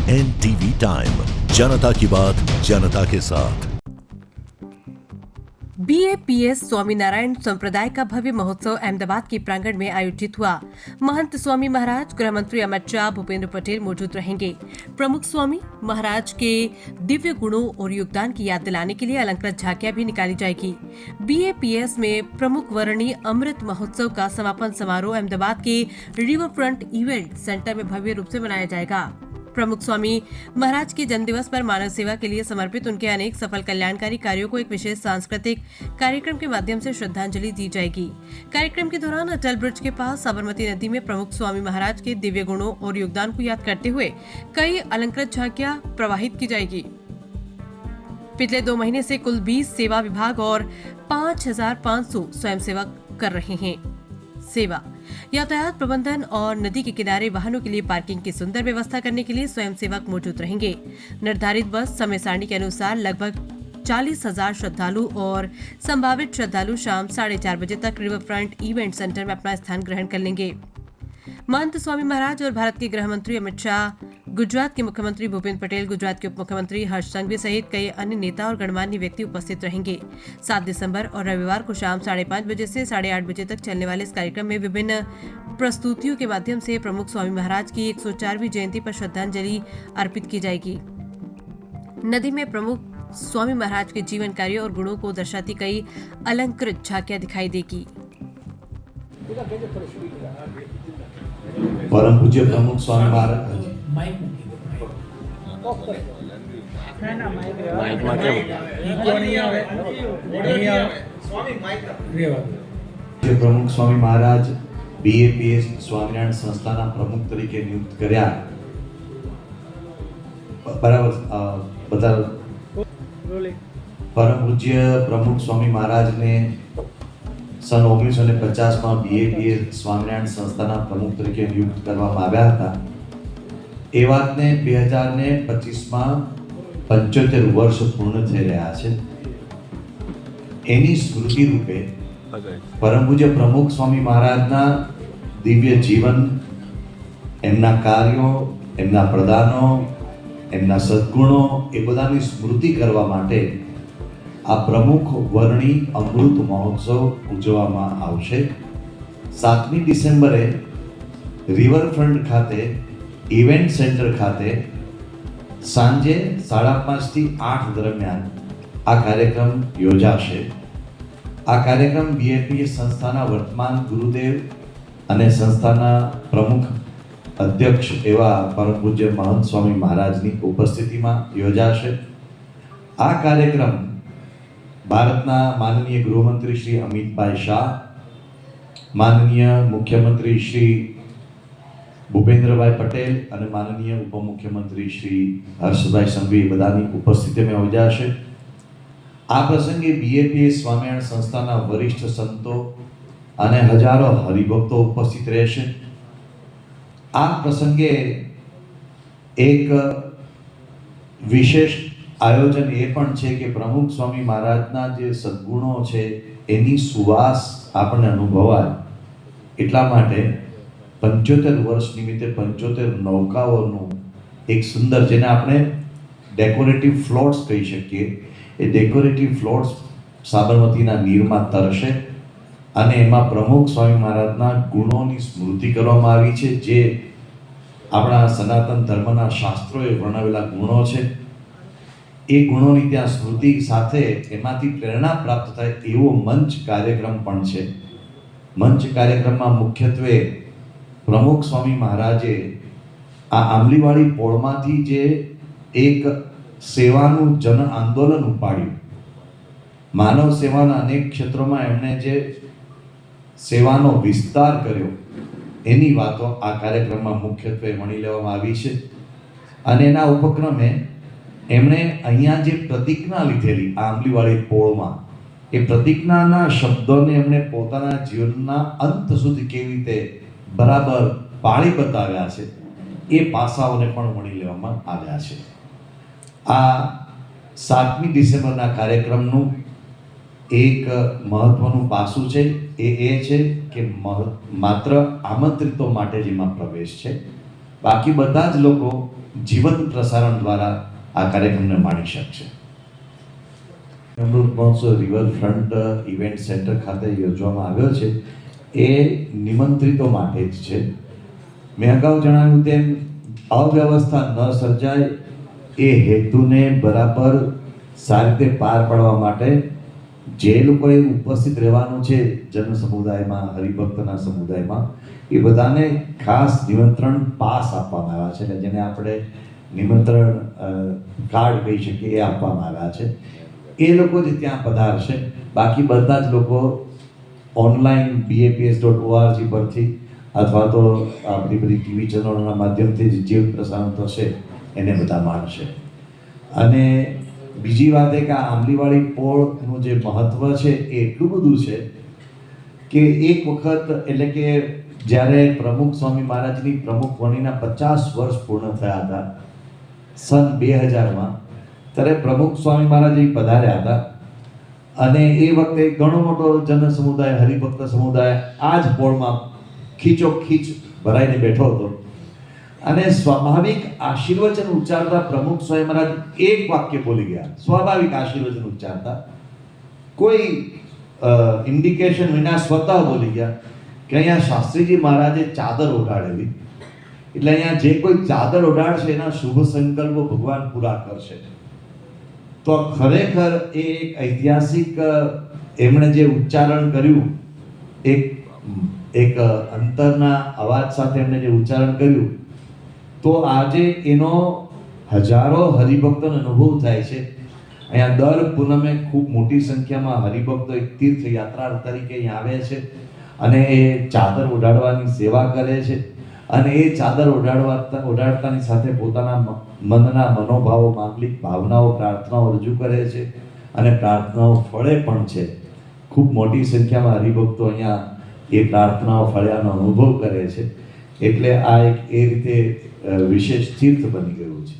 NTV time, जनता की बात जनता के साथ। BAPS स्वामीनारायण संप्रदाय का भव्य महोत्सव अहमदाबाद के प्रांगण में आयोजित हुआ। महंत स्वामी महाराज, गृह मंत्री अमित शाह, भूपेंद्र पटेल मौजूद रहेंगे। प्रमुख स्वामी महाराज के दिव्य गुणों और योगदान की याद दिलाने के लिए अलंकृत झांकियां भी निकाली जाएगी। BAPS में प्रमुख वर्णी अमृत महोत्सव का समापन समारोह अहमदाबाद के रिवर फ्रंट इवेंट सेंटर में भव्य रूप से मनाया जाएगा। प्रमुख स्वामी महाराज के जन्मदिवस पर मानव सेवा के लिए समर्पित उनके अनेक सफल कल्याणकारी कार्यों को एक विशेष सांस्कृतिक कार्यक्रम के माध्यम से श्रद्धांजलि दी जाएगी। कार्यक्रम के दौरान अटल ब्रिज के पास साबरमती नदी में प्रमुख स्वामी महाराज के दिव्य गुणों और योगदान को याद करते हुए कई अलंकृत झांकियां प्रवाहित की जाएगी। पिछले 2 महीने से कुल 20 सेवा विभाग और 5,500 स्वयंसेवक कर रहे हैं सेवा। यातायात प्रबंधन और नदी के किनारे वाहनों के लिए पार्किंग की सुंदर व्यवस्था करने के लिए स्वयंसेवक मौजूद रहेंगे। निर्धारित बस समय सारणी के अनुसार लगभग 40,000 श्रद्धालु और संभावित श्रद्धालु शाम 4:30 बजे तक रिवर फ्रंट इवेंट सेंटर में अपना स्थान ग्रहण कर लेंगे। महंत स्वामी महाराज और भारत के गृह मंत्री अमित शाह, गुजरात के मुख्यमंत्री भूपेंद्र पटेल, गुजरात के उप मुख्यमंत्री हर्ष संघवी सहित कई अन्य नेता और गणमान्य व्यक्ति उपस्थित रहेंगे। 7 दिसंबर और रविवार को शाम 5:30 बजे से 8:30 बजे तक चलने वाले इस कार्यक्रम में विभिन्न प्रस्तुतियों के माध्यम से प्रमुख स्वामी महाराज की 104वीं जयंती पर श्रद्धांजलि अर्पित की जाएगी। नदी में प्रमुख स्वामी महाराज के जीवन कार्य और गुणों को दर्शाती कई अलंकृत झांकियां दिखाई देगी। परम पूज्य प्रमुख स्वामी महाराज प्रमुख स्वामी महाराज BAPS स्वामीनारायण संस्थाना प्रमुख तरीके नियुक्त કર્યા। बराबर बता। परम पूज्य प्रमुख स्वामी महाराज ने सन 1950 में BAPS स्वामीनारायण संस्थाना प्रमुख तरीके नियुक्त કરવામાં આવ્યા હતા। એ વાતને 2025 માં 75 વર્ષ પૂર્ણ થઈ રહ્યા છે। એની સ્મૃતિ રૂપે પરમ પૂજ્ય પ્રમુખ સ્વામી મહારાજના દિવ્ય જીવન, એમના કાર્યો, એમના પ્રદાનો, એમના સદ્ગુણો એ બધાની સ્મૃતિ કરવા માટે આ પ્રમુખ વર્ણી અમૃત મહોત્સવ ઉજવવામાં આવશે। 7મી ડિસેમ્બરે રિવરફ્રન્ટ ખાતે ઇવેન્ટ સેન્ટર ખાતે સાંજે 5:30 થી 8 દરમિયાન આ કાર્યક્રમ યોજાશે। આ કાર્યક્રમ BAPS સંસ્થાના વર્તમાન ગુરુદેવ અને સંસ્થાના પ્રમુખ અધ્યક્ષ એવા પરમ પૂજ્ય મહંત સ્વામી મહારાજની ઉપસ્થિતિમાં યોજાશે। આ કાર્યક્રમ ભારતના માનનીય ગૃહમંત્રી શ્રી અમિતભાઈ શાહ, માનનીય મુખ્યમંત્રી શ્રી ભૂપેન્દ્રભાઈ પટેલ અને માનનીય ઉપમુખ્યમંત્રી શ્રી હર્ષભાઈ સંઘવી બધાની ઉપસ્થિતિમાં યોજાશે। આ પ્રસંગે BAPS સ્વામિનારાયણ સંસ્થાના વરિષ્ઠ સંતો અને હજારો હરિભક્તો ઉપસ્થિત રહેશે। આ પ્રસંગે એક વિશેષ આયોજન એ પણ છે કે પ્રમુખ સ્વામી મહારાજના જે સદ્ગુણો છે એની સુવાસ આપણને અનુભવાય એટલા માટે 75 વર્ષ નિમિત્તે 75 નૌકાઓનું એક સુંદર, જેને આપણે ડેકોરેટિવ ફ્લોટ્સ કહી શકીએ, એ ડેકોરેટિવ ફ્લોટ્સ સાબરમતીના નીરમાં તરશે અને એમાં પ્રમુખ સ્વામી મહારાજના ગુણોની સ્મૃતિ કરવામાં આવી છે, જે આપણા સનાતન ધર્મના શાસ્ત્રોએ વર્ણવેલા ગુણો છે। એ ગુણોની ત્યાં સ્મૃતિ સાથે એમાંથી પ્રેરણા પ્રાપ્ત થાય એવો મંચ કાર્યક્રમ પણ છે। મંચ કાર્યક્રમમાં મુખ્યત્વે પ્રમુખ સ્વામી મહારાજે આ આંબલીવાળી પોળમાંથી જે એક સેવાનું જન આંદોલન ઉપાડ્યું, માનવ સેવાના અનેક ક્ષેત્રોમાં એમણે જે સેવાનો વિસ્તાર કર્યો એની વાતો આ કાર્યક્રમમાં મુખ્યત્વે વણી લેવામાં આવી છે। અને એના ઉપક્રમે એમણે અહીંયા જે પ્રતિજ્ઞા લીધેલી આંબલીવાળી પોળમાં, એ પ્રતિજ્ઞાના શબ્દોને એમણે પોતાના જીવનના અંત સુધી કેવી રીતે બરાબર પાળી બતાવ્યા છે એ પાસાઓને પણ વણી લેવામાં આવ્યા છે। આ 7મી ડિસેમ્બરના કાર્યક્રમનું એક મહત્વનું પાસું છે એ છે કે માત્ર આમંત્રિતો માટે જેમાં પ્રવેશ છે, બાકી બધા જ લોકો જીવંત પ્રસારણ દ્વારા આ કાર્યક્રમને માણી શકશે. Amrit Mahotsav riverfront event centre ખાતે યોજવામાં આવ્યો છે એ નિમંત્રિતો માટે જ છે. મેં અગાઉ જણાવ્યું તેમ અવ્યવસ્થા ન સર્જાય એ હેતુને બરાબર સારી રીતે પાર પાડવા માટે જે લોકોએ ઉપસ્થિત રહેવાનું છે જન સમુદાયમાં, હરિભક્તના સમુદાયમાં, એ બધાને ખાસ નિમંત્રણ પાસ આપવામાં આવ્યા છે, એટલે જેને આપણે નિમંત્રણ કાર્ડ કહી શકીએ એ આપવામાં આવ્યા છે. એ લોકો જે ત્યાં પધારશે, બાકી બધા જ લોકો ઓનલાઈન baps.org પરથી અથવા તો આપણી બધી ટીવી ચેનલોના માધ્યમથી જે પ્રસારણ થશે એને બધા માણશે. અને બીજી વાત એ કે આ આંબલીવાળી પોળનું જે મહત્વ છે એ એટલું બધું છે કે એક વખત એટલે કે જ્યારે પ્રમુખ સ્વામી મહારાજની પ્રમુખ વણીના 50 વર્ષ પૂર્ણ થયા હતા સન 2000માં, ત્યારે પ્રમુખ સ્વામી મહારાજ પધાર્યા હતા અને એ વખતે ઘણો મોટો જન સમુદાય, હરિભક્ત સમુદાય આ જ પોળમાં ખીચોખીચ ભરાઈને બેઠો હતો. અને સ્વાભાવિક આશીર્વચન ઉચ્ચારતા પ્રમુખ સ્વામી મહારાજ એક વાક્ય બોલી ગયા, સ્વાભાવિક આશીર્વચન ઉચ્ચારતા, કોઈ ઇન્ડિકેશન વિના સ્વતઃ બોલી ગયા કે અહીંયા શાસ્ત્રીજી મહારાજે ચાદર ઓઢાડેલી, એટલે અહીંયા જે કોઈ ચાદર ઓઢાડશે એના શુભ સંકલ્પો ભગવાન પૂરા કરશે. તો ખરેખર એ એક ઐતિહાસિક એમણે જે ઉચ્ચારણ કર્યું, એક અંતરના અવાજ સાથે એમણે જે ઉચ્ચારણ કર્યું, તો આજે એનો હજારો હરિભક્તોનો અનુભવ થાય છે. અહીંયા દર પૂનમે ખૂબ મોટી સંખ્યામાં હરિભક્તો એક તીર્થ યાત્રા તરીકે અહીંયા આવે છે અને એ ચાદર ઓઢાડવાની સેવા કરે છે. અને એ ચાદર ઓઢાડતાની સાથે પોતાના મનના મનોભાવો, માંગલિક ભાવનાઓ, પ્રાર્થનાઓ રજૂ કરે છે અને પ્રાર્થનાઓ ફળે પણ છે. ખૂબ મોટી સંખ્યામાં હરિભક્તો અહીંયા એ પ્રાર્થનાઓ ફળ્યાનો અનુભવ કરે છે. એટલે આ એક એ રીતે વિશેષ તીર્થ બની ગયું છે.